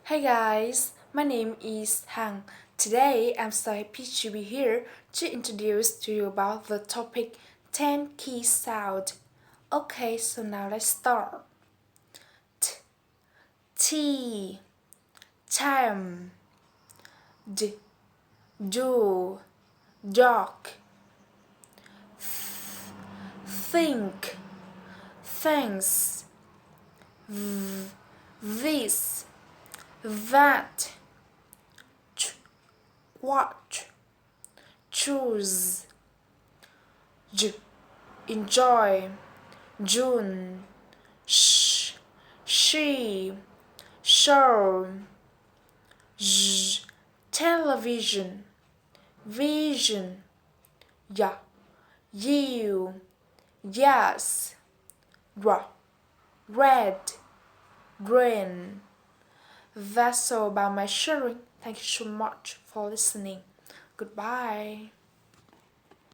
Hey guys, my name is Hằng. Today I'm so happy to be here to introduce to you about the topic 10 key sound. Okay, so now let's start. T, time, d, do, dog, think, thanks, this, that, watch, choose, enjoy, June, she, show, television, vision, yeah, you, yes, red, green. That's all about my sharing. Thank you so much for listening. Goodbye.